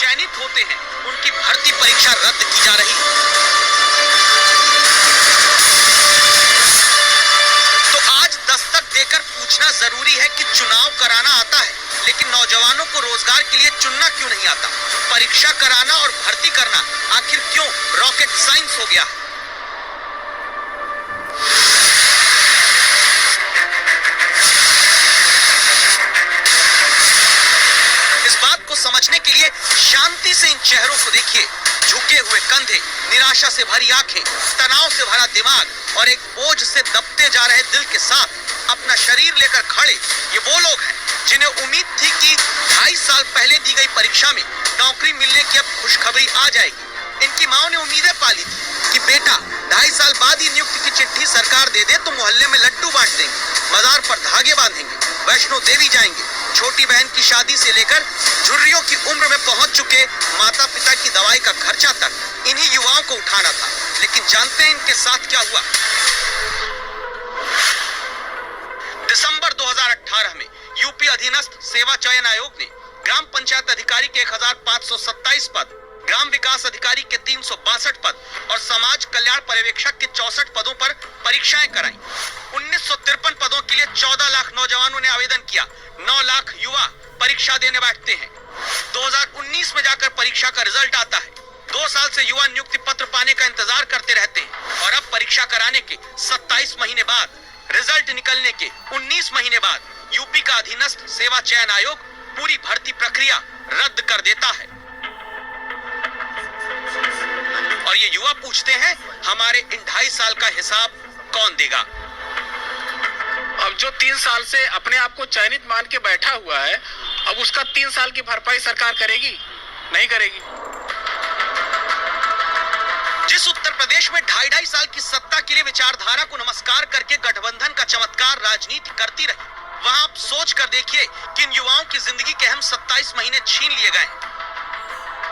चयनित होते हैं उनकी भर्ती परीक्षा रद्द की जा रही है। तो आज दस्तक देकर पूछना जरूरी है कि चुनाव कराना आता है, लेकिन नौजवानों को रोजगार के लिए चुनना क्यों नहीं आता? परीक्षा कराना और भर्ती करना आखिर क्यों रॉकेट साइंस हो गया है? इस बात को समझने के लिए शांति से इन चेहरों को देखिए। झुके हुए कंधे, निराशा से भरी आंखें, तनाव से भरा दिमाग और एक बोझ से दबते जा रहे दिल के साथ अपना शरीर लेकर खड़े ये वो लोग हैं जिन्हें उम्मीद थी कि 2.5 साल पहले दी गई परीक्षा में नौकरी मिलने की अब खुशखबरी आ जाएगी। इनकी माओ ने उम्मीदें पाली थी कि बेटा 2.5 साल बाद ही नियुक्ति की चिट्ठी सरकार दे दे तो मोहल्ले में लड्डू बांट देंगे, मजार पर धागे बांधेंगे, वैष्णो देवी जाएंगे। छोटी बहन की शादी से लेकर झुर्रियों की उम्र में पहुंच चुके माता पिता की दवाई का खर्चा तक इन्हीं युवाओं को उठाना था। लेकिन जानते हैं इनके साथ क्या हुआ? दिसंबर 2018 में यूपी अधीनस्थ सेवा चयन आयोग ने ग्राम पंचायत अधिकारी के 1527 पद, ग्राम विकास अधिकारी के 362 पद और समाज कल्याण पर्यवेक्षक के 64 पदों पर परीक्षाएं कराई। 1953 पदों के लिए 14 लाख नौजवानों ने आवेदन किया। 9 लाख युवा परीक्षा देने बैठते हैं। 2019 में जाकर परीक्षा का रिजल्ट आता है। 2 साल से युवा नियुक्ति पत्र पाने का इंतजार करते रहते हैं और अब परीक्षा कराने के 27 महीने बाद, रिजल्ट निकलने के 19 महीने बाद यूपी का अधीनस्थ सेवा चयन आयोग पूरी भर्ती प्रक्रिया रद्द कर देता है। और ये युवा पूछते हैं हमारे इन 2.5 साल का हिसाब कौन देगा? अब जो 3 साल से अपने आप को चयनित मान के बैठा हुआ है, अब उसका 3 साल की भरपाई सरकार करेगी? नहीं करेगी। जिस उत्तर प्रदेश में 2.5 साल की सत्ता के लिए विचारधारा को नमस्कार करके गठबंधन का चमत्कार राजनीति करती रही, वहां आप सोच कर देखिए कि इन युवाओं की जिंदगी के अहम 27 महीने छीन लिए गए।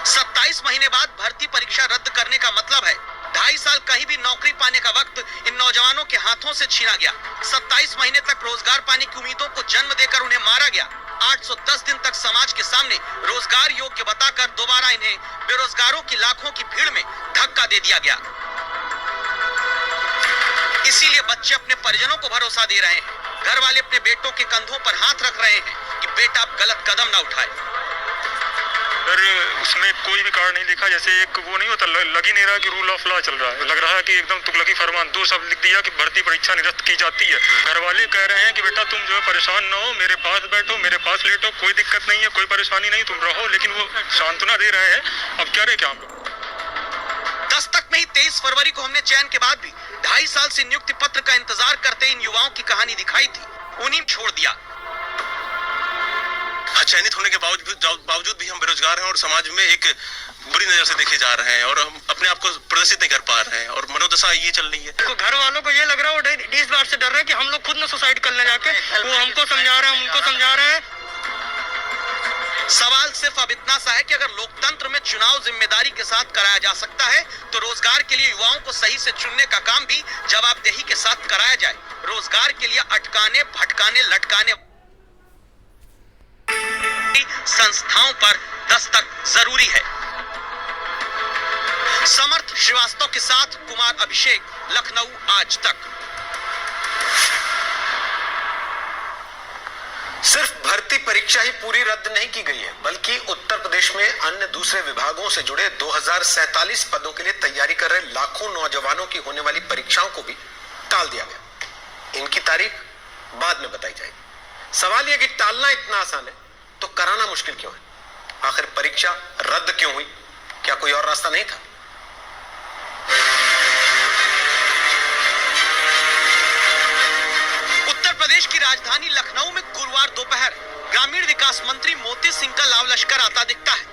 27 महीने बाद भर्ती परीक्षा रद्द करने का मतलब है 2.5 साल कहीं भी नौकरी पाने का वक्त इन नौजवानों के हाथों से छीना गया। 27 महीने तक रोजगार पाने की उम्मीदों को जन्म देकर उन्हें मारा गया। 810 दिन तक समाज के सामने रोजगार योग्य बताकर दोबारा इन्हें बेरोजगारों की लाखों की भीड़ में धक्का दे दिया गया। इसीलिए बच्चे अपने परिजनों को भरोसा दे रहे हैं, घर वाले अपने बेटों के कंधों पर हाथ रख रहे हैं कि बेटा अब गलत कदम ना उठाए। पर उसमें कोई भी कारण नहीं लिखा, जैसे एक वो नहीं होता, लग ही नहीं रहा कि रूल ऑफ लॉ चल रहा है। लग रहा है कि एकदम तुगलकी फरमान। 2 शब्द लिख दिया कि भर्ती परीक्षा निरस्त की जाती है। घर वाले कह रहे हैं कि बेटा तुम जो है परेशान ना हो, मेरे पास बैठो, मेरे पास लेटो, कोई दिक्कत नहीं है, कोई परेशानी नहीं, तुम रहो। लेकिन वो सांत्वना दे रहे हैं। अब क्या रहे क्या हम लोग? दस्तक में ही 23 फरवरी को हमने चयन के बाद भी 2.5 साल से नियुक्ति पत्र का इंतजार करते इन युवाओं की कहानी दिखाई थी, उन्हीं छोड़ दिया। चयनित होने के बावजूद भी हम बेरोजगार हैं और समाज में एक बुरी नजर से देखे जा रहे हैं और हम अपने आप को प्रदर्शित नहीं कर पा रहे हैं और मनोदशा ये चल रही है। तो घर वालों को ये लग रहा है, वो इस बात से डर रहे हैं कि हम लोग खुद न सुसाइड करने जाके, वो हमको समझा रहे हैं, उनको समझा रहे हैं। सवाल सिर्फ अब इतना सा है कि अगर लोकतंत्र में चुनाव जिम्मेदारी के साथ कराया जा सकता है तो रोजगार के लिए युवाओं को सही से चुनने का काम भी जवाबदेही के साथ कराया जाए। रोजगार के लिए अटकाने, भटकाने, लटकाने संस्थाओं पर दस्तक जरूरी है। समर्थ श्रीवास्तव के साथ कुमार अभिषेक, लखनऊ आज तक। सिर्फ भर्ती परीक्षा ही पूरी रद्द नहीं की गई है, बल्कि उत्तर प्रदेश में अन्य दूसरे विभागों से जुड़े 2047 पदों के लिए तैयारी कर रहे लाखों नौजवानों की होने वाली परीक्षाओं को भी टाल दिया गया। इनकी तारीख बाद में बताई जाएगी। सवाल यह कि टालना इतना आसान है तो कराना मुश्किल क्यों है? आखिर परीक्षा रद्द क्यों हुई? क्या कोई और रास्ता नहीं था? उत्तर प्रदेश की राजधानी लखनऊ में गुरुवार दोपहर ग्रामीण विकास मंत्री मोती सिंह का लाव लश्कर आता दिखता है।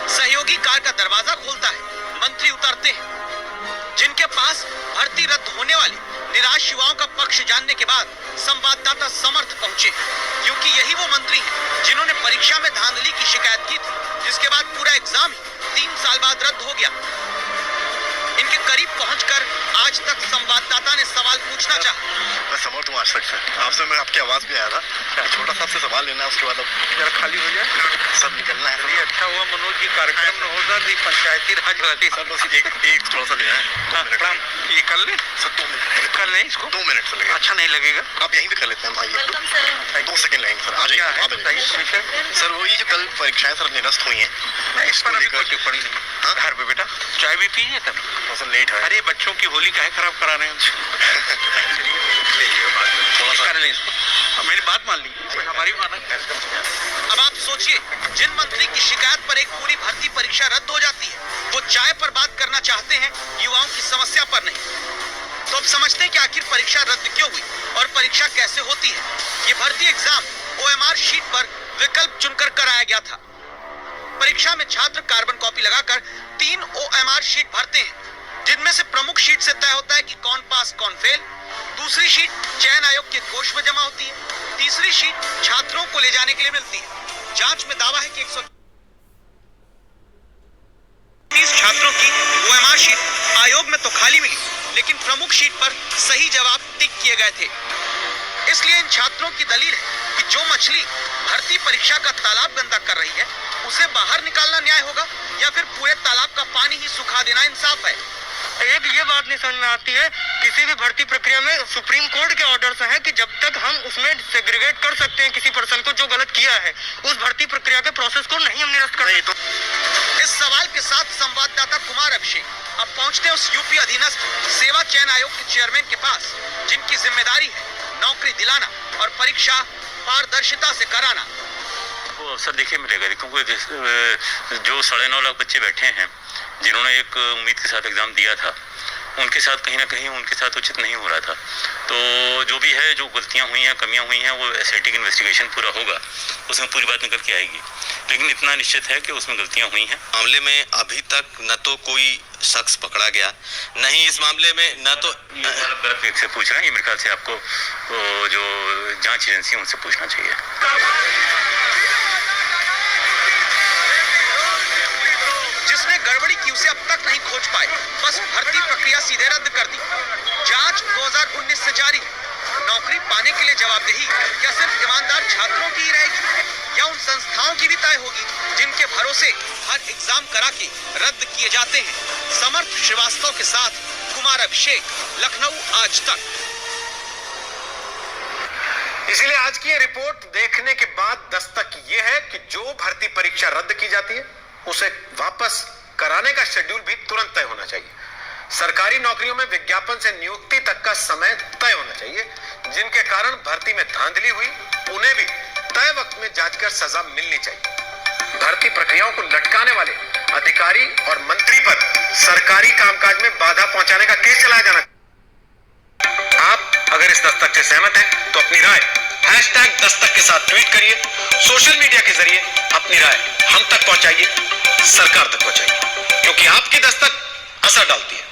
सहयोगी कार का दरवाजा खोलता है, मंत्री उतरते हैं। जिनके पास भर्ती रद्द होने वाले निराश युवाओं का पक्ष जानने के बाद संवाददाता समर्थ पहुंचे, क्योंकि यही वो मंत्री हैं जिन्होंने परीक्षा में धांधली की शिकायत की थी, जिसके बाद पूरा एग्जाम ही 3 साल बाद रद्द हो गया। इनके करीब पहुंचकर आज तक संवाददाता ने सवाल पूछना चाहा। मैं समर्थ हूँ आज तक से, आपसे मैं आपकी आवाज भी आया था, छोटा सा आपसे सवाल लेना है, उसके बाद अब जरा खाली हो जाए, सब निकलना है। ये अच्छा हुआ मनोज जी कार्यक्रम में होगा कि पंचायती राज वाली सर बस एक थोड़ा सा लेना है, ये कर ले सर 2 मिनट कर ले इसको, 2 मिनट लगेगा। अच्छा नहीं लगेगा, आप यहीं पे कर लेते हैं, आइए 2 सेकंड लगेंगे सर, आ क्या जाइए है आप बताइए विषय। सर। वही जो कल परीक्षाएं सर निरस्त हुई हैं, इस पर अभी कोई टिप्पणी नहीं। हाँ? घर पे बेटा चाय भी पिए तब, सर लेट है। अरे बच्चों की होली काहे खराब करा रहे हैं। थोड़ा सा कर ले इसको, मेरी बात मान ली, हमारी माना। अब आप सोचिए, जिन मंत्री की शिकायत पर एक पूरी भर्ती परीक्षा रद्द हो जाती है, वो चाय पर बात करना चाहते हैं, युवाओं की समस्या पर नहीं। तो अब समझते हैं कि आखिर परीक्षा रद्द क्यों हुई और परीक्षा कैसे होती है। ये भर्ती एग्जाम OMR शीट पर विकल्प चुनकर कराया गया था। परीक्षा में छात्र कार्बन कॉपी लगाकर 3 OMR शीट भरते हैं, जिनमें से प्रमुख शीट से तय होता है कि कौन पास कौन फेल। दूसरी शीट चयन आयोग के कोष में जमा होती है। तीसरी शीट छात्रों को ले जाने के लिए मिलती है। जांच में दावा है कि 130 छात्रों की OMR शीट आयोग में तो खाली मिली, लेकिन प्रमुख शीट पर सही जवाब टिक किए गए थे। इसलिए इन छात्रों की दलील है कि जो मछली भर्ती परीक्षा का तालाब गंदा कर रही है, उसे बाहर निकालना न्याय होगा या फिर पूरे तालाब का पानी ही सुखा देना इंसाफ है। एक ये बात नहीं समझ में आती है, किसी भी भर्ती प्रक्रिया में सुप्रीम कोर्ट के ऑर्डर्स हैं कि जब तक हम उसमें सेग्रीगेट कर सकते हैं किसी पर्सन को जो गलत किया है, उस भर्ती प्रक्रिया के प्रोसेस को नहीं हम निरस्त कर सकते। इस सवाल के साथ संवाददाता कुमार अभिषेक अब पहुंचते हैं उस यूपी अधीनस्थ सेवा चयन आयोग के चेयरमैन के पास, जिनकी जिम्मेदारी है नौकरी दिलाना और परीक्षा पारदर्शिता से कराना। वो अवसर देखिए मिलेगा, क्योंकि जो 9.5 लाख बच्चे बैठे हैं जिन्होंने एक उम्मीद के साथ एग्जाम दिया था, उनके साथ कहीं ना कहीं उनके साथ उचित नहीं हो रहा था। तो जो भी है, जो गलतियां हुई हैं, कमियां हुई हैं, वो एसआईटी की इन्वेस्टिगेशन पूरा होगा, उसमें पूरी बात निकल के आएगी। लेकिन इतना निश्चित है कि उसमें गलतियां हुई हैं। मामले में अभी तक न तो कोई शख्स पकड़ा गया, नहीं इस मामले में न तो गलत व्यक्ति से पूछ रहे हैं। ये मेरे ख्याल से आपको जो जांच एजेंसी है उनसे पूछना चाहिए। जिसने गड़बड़ी की उसे अब तक नहीं खोज पाए, बस भर्ती प्रक्रिया सीधे रद्द कर दी। जांच 2019 से जारी है। नौकरी पाने के लिए जवाबदेही क्या सिर्फ ईमानदार छात्रों की ही रहेगी या उन संस्थाओं की भी तय होगी जिनके भरोसे हर एग्जाम करा के रद्द किए जाते हैं। समर्थ श्रीवास्तव के साथ कुमार अभिषेक, लखनऊ आज तक। इसीलिए आज की ये रिपोर्ट देखने के बाद दस्तक ये है कि जो भर्ती परीक्षा रद्द की जाती है, उसे वापस कराने का शेड्यूल भी तुरंत तय होना चाहिए। सरकारी नौकरियों में विज्ञापन से नियुक्ति तक का समय तय होना चाहिए। जिनके कारण भर्ती में धांधली हुई, उन्हें भी तय वक्त में जांच कर सजा मिलनी चाहिए। भर्ती प्रक्रियाओं को लटकाने वाले अधिकारी और मंत्री पर सरकारी कामकाज में बाधा पहुंचाने का केस चलाया जाना। आप अगर इस दस्तक से सहमत हैं, तो अपनी राय #दस्तक के साथ ट्वीट करिए। सोशल मीडिया के जरिए अपनी राय हम तक पहुंचाइए, सरकार तक पहुंचाइए, क्योंकि आपकी दस्तक असर डालती है।